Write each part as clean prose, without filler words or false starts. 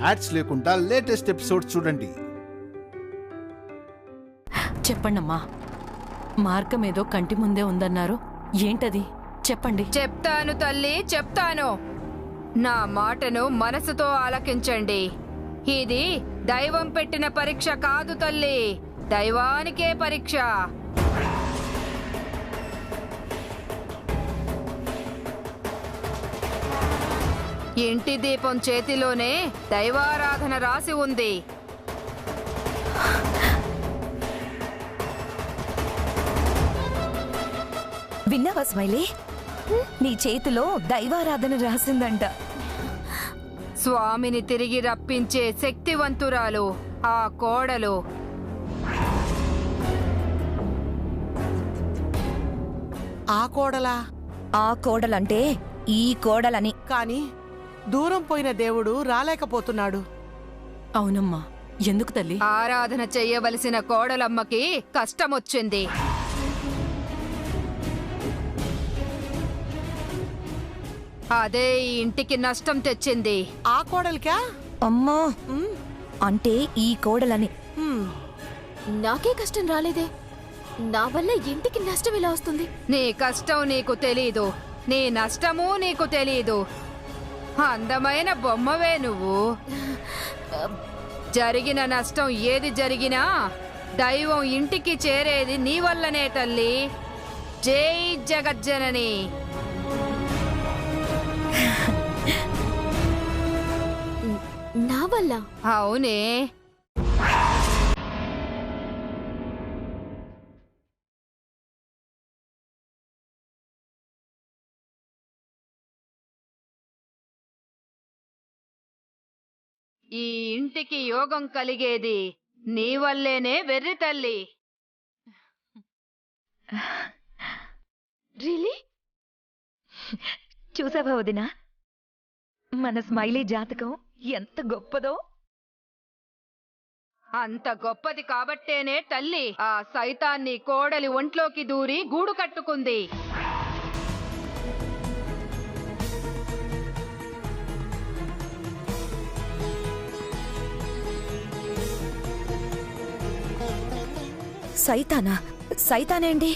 Ads లేకుండా latest episode చూడండి. చెప్పండమ్మా, మార్గం ఏదో కంటి ముందే ఉందన్నారు, ఏంటది చెప్పండి. చెప్తాను తల్లి, చెప్తాను. నా మాటను మనసుతో ఆలకించండి. ఇది దైవం పెట్టిన పరీక్ష కాదు తల్లి, దైవానికే పరీక్ష. ఇంటి దీపం చేతిలోనే దైవారాధన రాసి ఉంది. విన్నావా స్మైలీ? నీ చేతిలో దైవారాధన రాసిందంట. స్వామిని తిరిగి రప్పించే శక్తివంతురాలు ఆ కోడలు. ఆ కోడలా? ఆ కోడలంటే ఈ కోడలని. కాని దూరం పోయిన దేవుడు రాలేకపోతున్నాడు. అవునమ్మా, ఎందుకు తల్లి? ఆరాధన చెయ్యవలసిన కోడలమ్మకి కష్టమొచ్చింది. అదే ఈ ఇంటికి నష్టం తెచ్చింది. ఆ కోడలికా? అమ్మా, అంటే ఈ కోడలని. నాకే కష్టం రాలేదే, నా వల్ల ఇంటికి నష్టం ఎలా వస్తుంది? నీ కష్టం నీకు తెలీదు, నీ నష్టము నీకు తెలీదు. అందమైన బొమ్మవే నువ్వు. జరిగిన నష్టం ఏది జరిగినా దైవం ఇంటికి చేరేది నీ వల్లనే తల్లి. జై జగజ్జనని. నా వల్ల? అవునే. ఈ ఇంటికి యోగం కలిగేది నీ వల్లేనే వెర్రి తల్లి. రియలీ? చూసావా వదినా, మన స్మైలీ జాతకం ఎంత గొప్పదో. అంత గొప్పది కాబట్టేనే తల్లి ఆ సైతాన్ని కోడలి ఒంట్లోకి దూరి గూడు కట్టుకుంది. సైతానా? సైతానేంటి?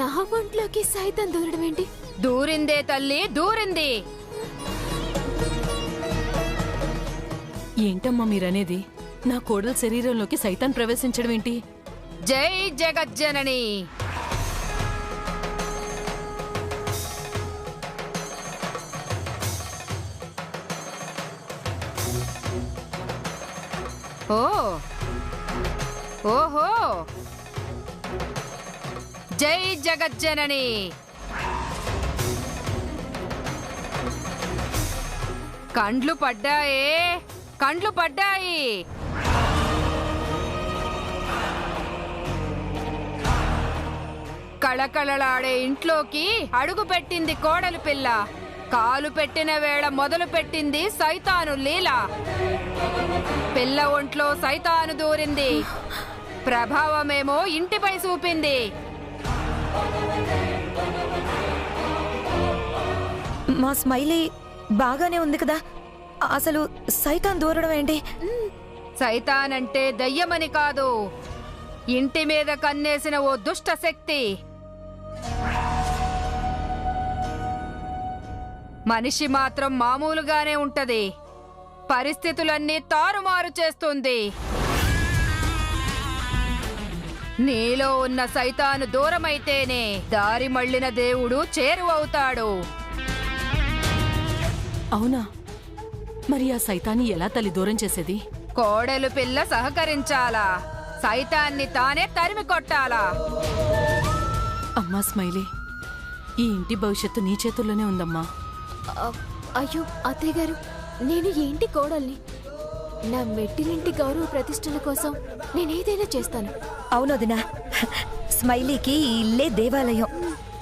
నా ఒంట్లోకి సైతం దూరడం ఏంటి? దూరిందే తల్లి, దూరింది. ఏంటమ్మా మీరనేది? నా కోడల శరీరంలోకి సైతాన్ ప్రవేశించడం ఏంటి? జై జగజ్జనని. ఓహో, జై జగజ్జనని. కండ్లు పడ్డాయే, కండ్లు పడ్డాయి. కళకళలాడే ఇంట్లోకి అడుగు పెట్టింది కోడలు పిల్ల. కాలు పెట్టిన వేళ మొదలు పెట్టింది సైతాను లీల. పిల్ల ఒంట్లో సైతాను దూరింది, ప్రభావమేమో ఇంటిపై చూపింది. మా స్మైలీ బాగానే ఉంది కదా, అసలు సైతాన్ దూరడం ఏంటి? సైతానంటే దయ్యమని కాదు, ఇంటి మీద కన్నేసిన ఓ దుష్ట శక్తి. మనిషి మాత్రం మామూలుగానే ఉంటది, పరిస్థితులన్నీ తారుమారు చేస్తుంది. నీలో ఉన్న సైతాను దూరమైతేనే దారి మళ్ళిన దేవుడు చేరువవుతాడు. అవునా? మరి ఆ సైతాన్ని ఎలా తల్లి దూరం చేసేది? కోడలు పిల్ల సహకరించాలా, సైతాన్ని తానే తరిమి కొట్టాలా. అమ్మా స్మైలీ, ఈ ఇంటి భవిష్యత్తు నీ చేతుల్లోనే ఉందమ్మా. అయ్యో అత్తయ్య గారు, నేను ఏంటి కోడల్ని? నా మెట్టినింటి గౌరవ ప్రతిష్టల కోసం నేనేదైనా చేస్తాను. అవునొదినా, స్మైలీకి ఈ ఇల్లే దేవాలయం.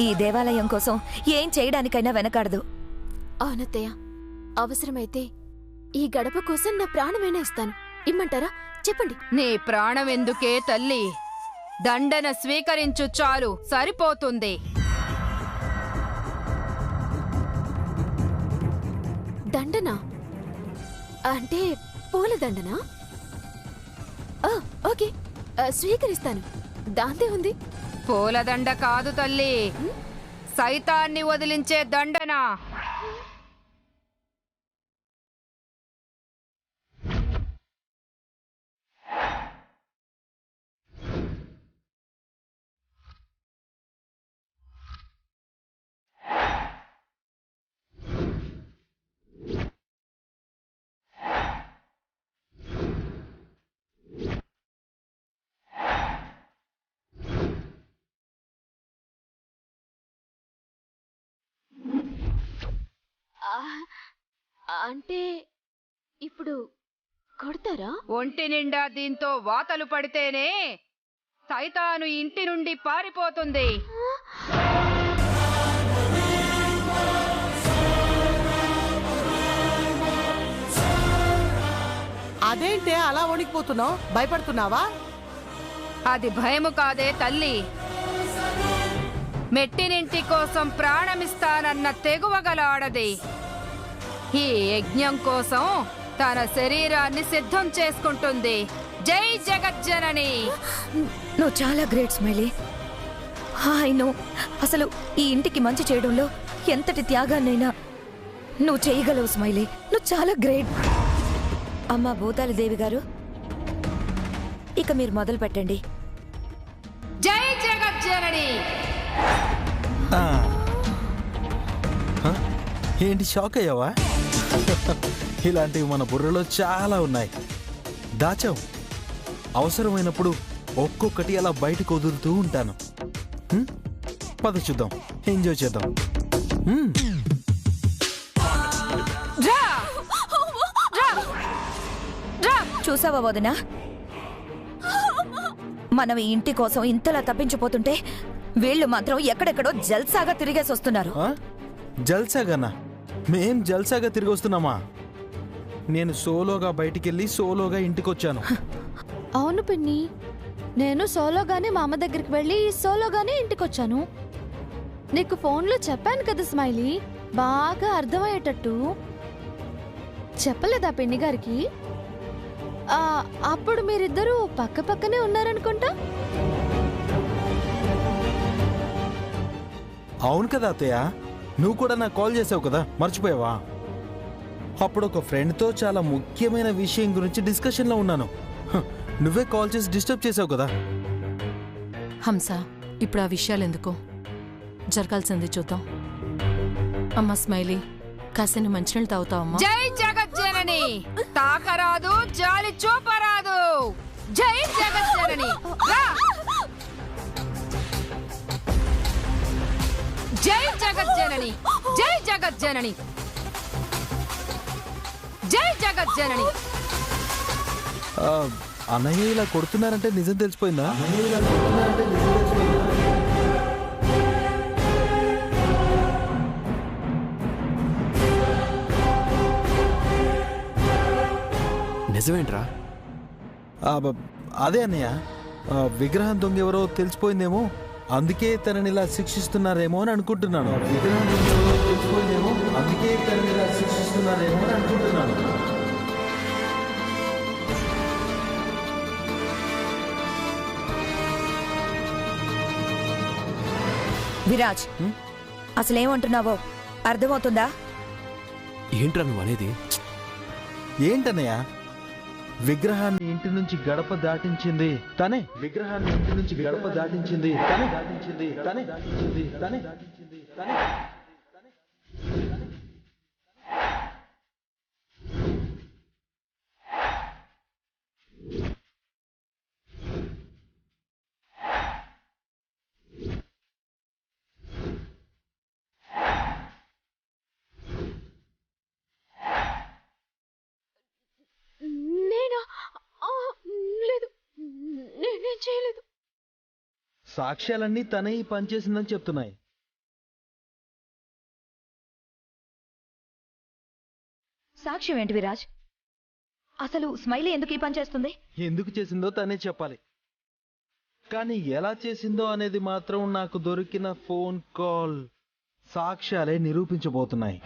ఈ దేవాలయం కోసం ఏం చేయడానికైనా వెనకాడదు. అవునత్తయ్య, అవసరమైతే ఈ గడప కోసం నా ప్రాణమైనా ఇస్తాను. ఇమ్మంటారా? చెప్పండి. నీ ప్రాణం ఎందుకే తల్లి, దండన స్వీకరించు చాలు, సరిపోతుంది. దండనా? అంటే పూలదండనా? ఓకే, స్వీకరిస్తాను. దాంతే ఉంది. పూలదండ కాదు తల్లి, సైతాన్ని వదిలించే దండనా. అంటే ఇప్పుడు కొడతారా? ఒంటి నిండా దీంతో వాతలు పడితేనే సైతాను ఇంటి నుండి పారిపోతుంది. అదేంటే అలా వణికిపోతున్నావు? భయపడుతున్నావా? అది భయము కాదే తల్లి, మెట్టినింటి కోసం ప్రాణమిస్తానన్న తెగువగల ఆడది ఈ యజ్ఞం కోసం తన శరీరాన్ని సిద్ధం చేసుకుంటుంది. జై జగజ్జనని. నువ్వు చాలా గ్రేట్ స్మైలీ. హాయ్ నో, అసలు ఈ ఇంటికి మంచి చేయడంలో ఎంతటి త్యాగాన్నైనా నువ్వు చేయగలవు స్మైలీ. నువ్వు చాలా గ్రేట్. అమ్మా భూతాలి దేవి గారు, ఇక మీరు మొదలు పెట్టండి. జై జగజ్జనని. ఏంటి షాక్ అయ్యావా? ఇలాంటివి మన బుర్రలో చాలా ఉన్నాయి, దాచావు. అవసరమైనప్పుడు ఒక్కొక్కటి అలా బయటకు వదులుతూ ఉంటాను. పద చూద్దాం, ఎంజాయ్ చేద్దాం. చూసావా వదినా, మనం ఈ ఇంటి కోసం ఇంతలా తప్పించిపోతుంటే వీళ్ళు మాత్రం ఎక్కడెక్కడో జల్సాగా తిరిగేసి వస్తున్నారు. జల్సాగానా? మేం జల్సాగా తిరిగి వస్తున్నామా? నేను సోలోగా బయటికెళ్ళి సోలోగా ఇంటికొచ్చాను. అవును పిన్ని, నేను సోలోగానే మా అమ్మ దగ్గరికి వెళ్ళి సోలోగానే ఇంటికొచ్చాను. నీకు ఫోన్లో చెప్పాను కదా స్మైలీ, బాగా అర్థమయ్యేటట్టు. చెప్పలేదా పిన్ని గారికి? అప్పుడు మీరిద్దరూ పక్క పక్కనే ఉన్నారనుకుంటా. అవును కదా అత్తయ్య, నువ్వు కూడా నాకు కాల్ చేసావు కదా, మర్చిపోయావా? అప్పుడు ఒక ఫ్రెండ్తో చాలా ముఖ్యమైన విషయం గురించి డిస్కషన్లో ఉన్నాను. నువ్వే కాల్ చేసి డిస్టర్బ్ చేసావు కదా. హంస, ఇప్పుడు ఆ విషయాలు ఎందుకు, జరగాల్సింది చూద్దాం. అమ్మ స్మైలీ, కాసిన మంచినీళ్ళు తాగుతావమ్మా? జై జగజ్జనని. తాకరాదు, జాలి చూపరాదు. జై జగజ్జనని. జై జగజ్జనని. జై జగజ్జనని. జై జగజ్జనని. అన్నయ్య ఇలా కొడుతున్నారంటే నిజం తెలిసిపోయిందా? నిజమేంట్రా? అదే అన్నయ్య, విగ్రహం దొంగ ఎవరో తెలిసిపోయిందేమో, అందుకే తనని ఇలా శిక్షిస్తున్నారేమో అని అనుకుంటున్నాను. విగ్రహం దొంగ ఎవరో తెలిసిపోయిందేమో, అందుకే తనని ఇలా శిక్షిస్తున్నారేమో అని అనుకుంటున్నాను. విరాజ్, అసలేమంటున్నావో అర్థమవుతుందా? ఏంట్రా నువ్వు అనేది? ఏంటన్నయ్య, విగ్రహాన్ని ఇంటి నుంచి గడప దాటించింది తనే. విగ్రహాన్ని ఇంటి నుంచి గడప దాటించింది తనే. దాటించింది తనే. దాటించింది తనే. దాటించింది తనే. చేయలేదు. సాక్ష్యాలన్నీ తనే ఈ పనిచేసిందని చెప్తున్నాయి. సాక్ష్యం ఏంటి విరాజ్? అసలు స్మైలీ ఎందుకు ఈ పని చేస్తుంది? ఎందుకు చేసిందో తనే చెప్పాలి. కానీ ఎలా చేసిందో అనేది మాత్రం నాకు దొరికిన ఫోన్ కాల్ సాక్ష్యాలే నిరూపించబోతున్నాయి.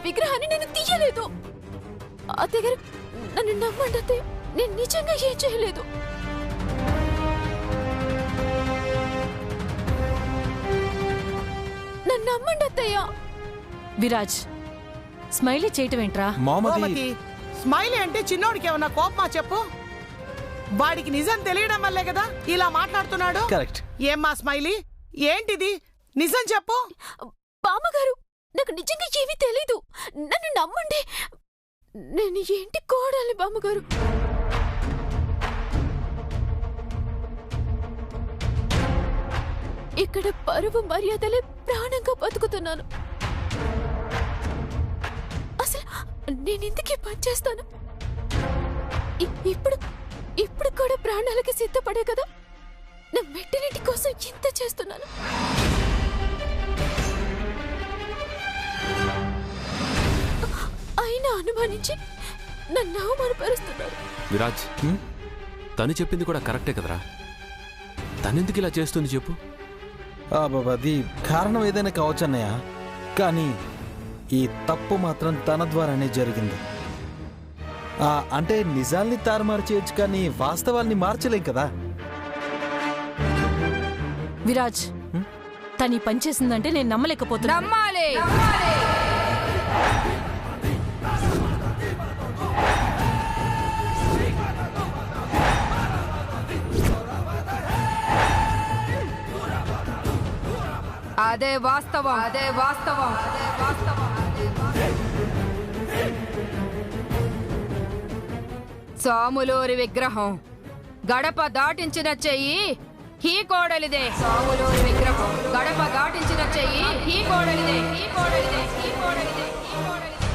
విగ్రహాన్ని నేను తీయలేదు. అత్తయ్య గారు నన్ను నమ్మండి అత్తయ్య, నేను నిజంగా ఏం చేయలేదు. నన్ను నమ్మండి అత్తయ్య. విరాజ్, స్మైలీ చేయటం ఏంట్రా? గోమతి, స్మైలీ అంటే చిన్నోడికి ఏమన్నా కోపమా చెప్పు? వాడికి నిజం తెలియడం వల్లే కదా ఇలా మాట్లాడుతున్నాడు. కరెక్ట్. ఏమ్మా స్మైలీ, ఏంటిది? నిజం చెప్పు. బామ్మగారు, నాకు నిజంగా ఏమీ తెలీదు, నన్ను నమ్మండి. నేను ఏంటి కోడాలి బామ్మగారు. ఇక్కడ పరువు మర్యాదలే ప్రాణంగా బతుకుతున్నాను. అసలు నేను ఇందుకే పనిచేస్తాను. ఇప్పుడు కూడా ప్రాణాలకి సిద్ధపడే కదా నా మెట్టినింటి కోసం ఇంత చేస్తున్నాను. అయినా అనుమానించి నన్ను అవమానపరుస్తున్నారు. విరాజ్, తను చెప్పింది కూడా కరెక్టే కదరా. తనెందుకు ఇలా చేస్తుంది చెప్పు? అది కారణం ఏదైనా కావచ్చు అన్నయ్య, కానీ ఈ తప్పు మాత్రం తన ద్వారానే జరిగింది. అంటే నిజాల్ని తారుమారు చేయొచ్చు, కానీ వాస్తవాల్ని మార్చలేం కదా. విరాజ్, తను ఈ పని చేసిందంటే నేను నమ్మలేకపోతున్నా. నమ్మాలి. అదే వాస్తవం, అదే వాస్తవం, అదే వాస్తవం. సాములూరి విగ్రహం గడప దాటించిన చెయ్యి ఈ కోడలిదే. సాములూరి విగ్రహం గడప దాటించిన చెయ్యి ఈ కోడలిదే, ఈ కోడలిదే, ఈ కోడలిదే, ఈ కోడలిదే.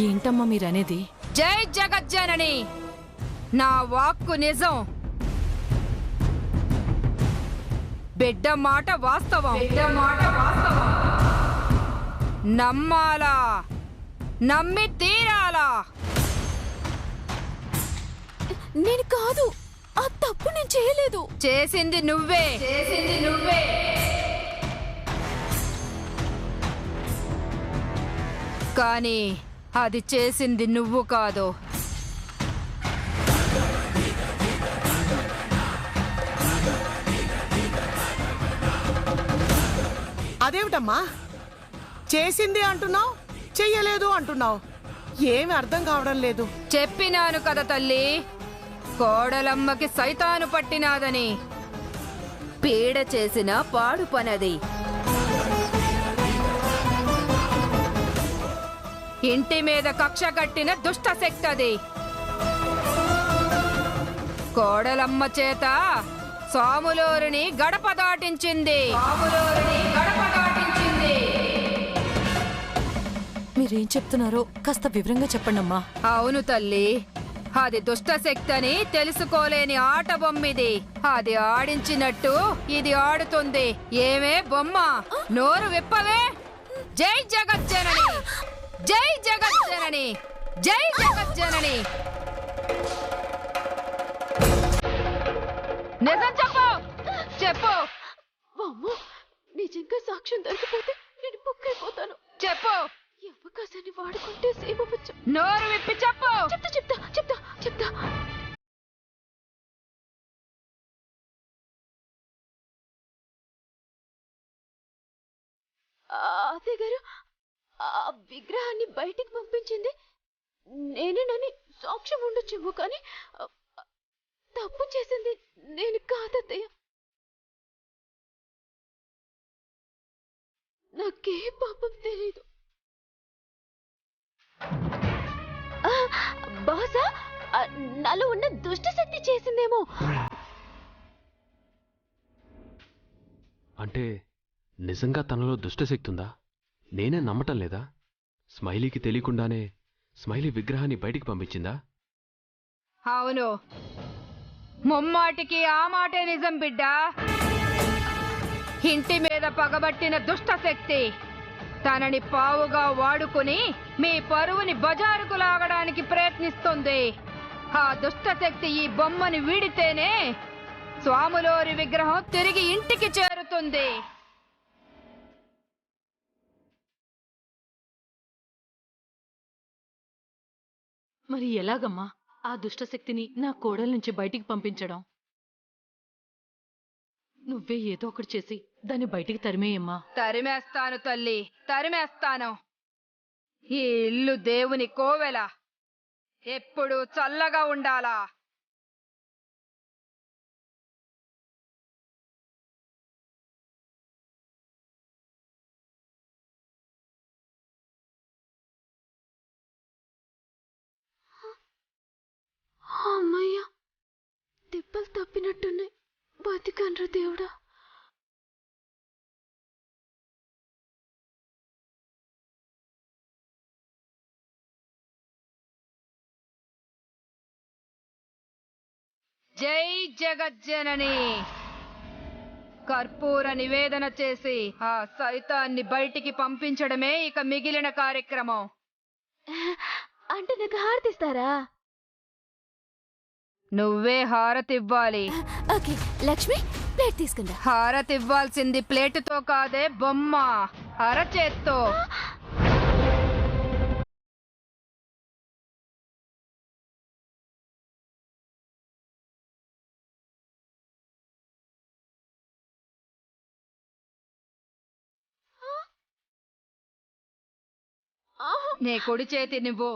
ఏంటమ్మా మీరనేది? జై జగజ్జనని, నా వాక్కు నిజం, బిడ్డ మాట వాస్తవం, బిడ్డ మాట వాస్తవం. నమ్మాలా, నమ్మి తీరాలా. నేను కాదు, ఆ తప్పు నేను చేయలేదు. చేసింది నువ్వే, చేసింది నువ్వే. కానీ అది చేసింది నువ్వు కాదు. అదేమిటమ్మా, చేసింది అంటున్నావు, చెయ్యలేదు అంటున్నావు? ఏమి అర్థం కావడం లేదు. చెప్పినాను కదా తల్లి, కోడలమ్మకి సైతాను పట్టినాదని. పీడ చేసిన పాడు పనది. ఇంటి మీద కక్ష కట్టిన దుష్ట శక్తి అది. కోడలమ్మ చేత సాములూరిని గడప దాటించింది. మీరేం చెప్తున్నారో కాస్త వివరంగా చెప్పండమ్మా. అవును తల్లి, అది దుష్ట శక్తి అని తెలుసుకోలేని ఆట బొమ్మిది. అది ఆడించినట్టు ఇది ఆడుతుంది. ఏమే బొమ్మ, నోరు విప్పవే. జై జగజ్జనని, జై జగజ్జనని, జై జగజ్జనని. నిజం చెప్పు, చెప్పు. అమ్మో, నిజంగా సాక్ష్యం దొరికిపోతే నేను బుక్కైపోతాను. చెప్పు. ఈ అవకాశాన్ని వాడుకుంటే సేమవచ్చు. నోరు విప్పి చెప్పు. చెప్తా చెప్తా చెప్తా చెప్తా. అదే గారు, ఆ విగ్రహాన్ని బయటికి పంపించింది నేనేనని సాక్ష్యం ఉండొచ్చేమో, కానీ తప్పు చేసింది నేను కాదత్తయ్య. నాకే పాపం తెలీదు. బహుశా నాలో ఉన్న దుష్ట శక్తి చేసిందేమో. అంటే నిజంగా తనలో దుష్టశక్తి ఉందా? నేనే నమ్మటం లేదా? స్మైలీకి తెలియకుండానే స్మైలీ విగ్రహాన్ని బయటికి పంపించిందా? అవును, ముమ్మాటికి ఆ మాటే నిజం బిడ్డా. ఇంటి మీద పగబట్టిన దుష్ట శక్తి తనని పావుగా వాడుకుని మీ పరువుని బజారుకు లాగడానికి ప్రయత్నిస్తుంది. ఆ దుష్ట శక్తి ఈ బొమ్మని వీడితేనే స్వాములోరి విగ్రహం తిరిగి ఇంటికి చేరుతుంది. మరి ఎలాగమ్మా ఆ దుష్టశక్తిని నా కోడల నుంచి బయటికి పంపించడం? నువ్వే ఏదో ఒకటి చేసి దాన్ని బయటికి తరిమేయమ్మా. తరిమేస్తాను తల్లి, తరిమేస్తాను. ఈ ఇల్లు దేవుని కోవెల, ఎప్పుడు చల్లగా ఉండాలా. అమ్మయ్యా, తిప్పలు తప్పినట్టున్నాయి. బతికన్రా దేవుడా. జై జగజ్జనని. కర్పూర నివేదన చేసి ఆ సైతాన్ని బయటికి పంపించడమే ఇక మిగిలిన కార్యక్రమం. అంటే నాకు హారతిస్తారా? నువ్వే హారతివ్వాలి. ఓకే లక్ష్మి, ప్లేట్ తీసుకుందా. హారతివ్వాల్సింది ప్లేటుతో కాదే, బొమ్మ అరచేత్తో. నీ కుడి చేతి నువ్వు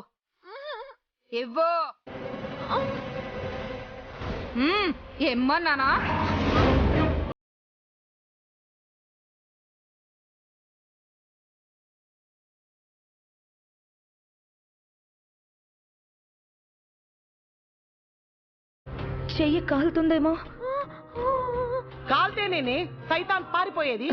ఇవ్వు. ఏమన్నానా? చెయ్యి కాలుతుందేమో. కాల్తేనేనే సైతాన్ పారిపోయేది.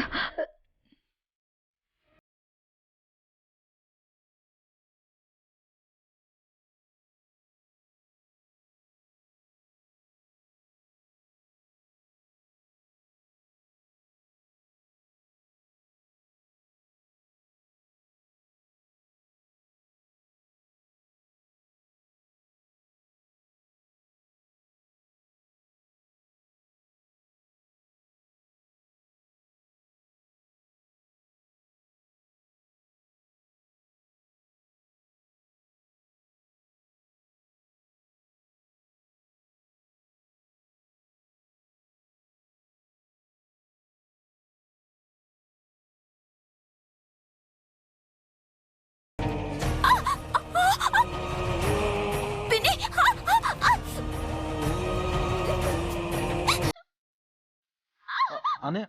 అనే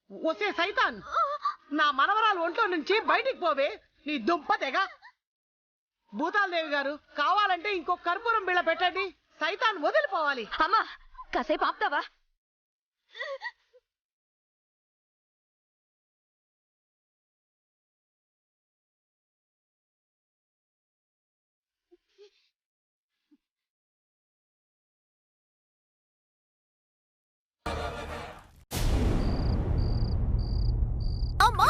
వసే సైతాన్, నా మనవరాలు ఒంట్లో నుంచి బయటికి పోవే, నీ దుంప తెగ. భూతాలదేవి గారు, కావాలంటే ఇంకో కర్పూరం బిళ్ళ పెట్టండి, సైతాన్ వదిలిపోవాలి. అమ్మా కాసేపు ఆపుతావా? అమ్మా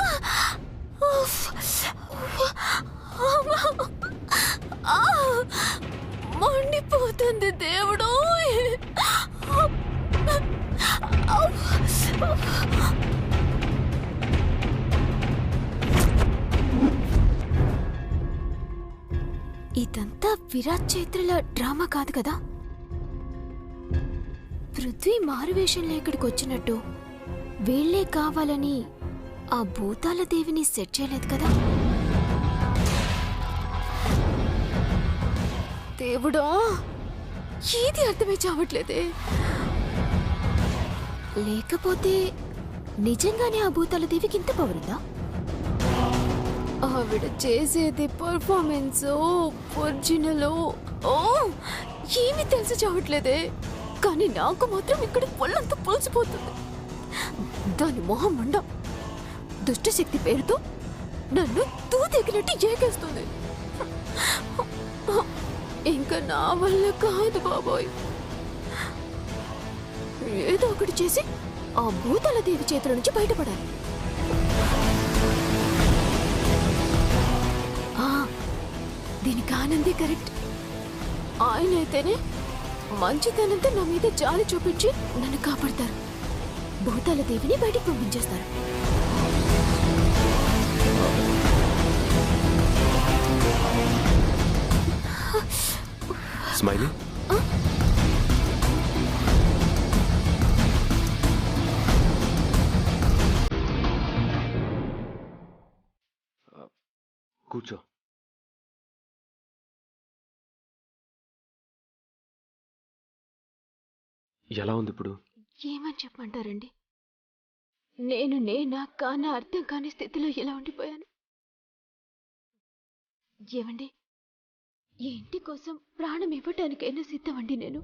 మండిపోతుంది దేవుడు. ఇదంతా విరాట్ చైత్రల డ్రామా కాదు కదా? పృథ్వీ మారువేషంలో ఇక్కడికి వచ్చినట్టు వీళ్లే కావాలని ఆ భూతాల దేవిని సెట్ చేయలేదు కదా? దేవుడా, ఏది అర్థమే చావట్లేదే. లేకపోతే నిజంగానే ఆ భూతాల దేవికి ఇంత పవర్ ఉందా? ఆవిడ చేసేది పర్ఫార్మెన్స్ ఒరిజినల్ ఏమి తెలిసి చావట్లేదే. కానీ నాకు మాత్రం ఇక్కడ పొల్లంతా పొలిసిపోతుంది. దాని మొహం మండ దుష్టశక్తి పేరుతో నన్ను తూతెగినట్టు ఏకేస్తుంది. ఇంకా నా వల్ల కాదు బాబోయ్. ఏదో ఒకటి చేసి ఆ భూతాల దేవి చేతుల నుంచి బయటపడాలి. దీనికి ఆనందే కరెక్ట్. ఆయన అయితేనే మంచితనంతో నా మీద జాలి చూపించి నన్ను కాపాడతారు. భూతాల దేవిని బయటికి పంపించేస్తారు. స్మైలీ, కూర్చో. ఎలా ఉంది ఇప్పుడు? ఏమని చెప్పమంటారండి? నేనా కానా అర్థం కాని స్థితిలో ఇలా ఉండిపోయాను. ఏమండి, ఈ ఇంటి కోసం ప్రాణం ఇవ్వటానికైనా సిద్ధమండి నేను.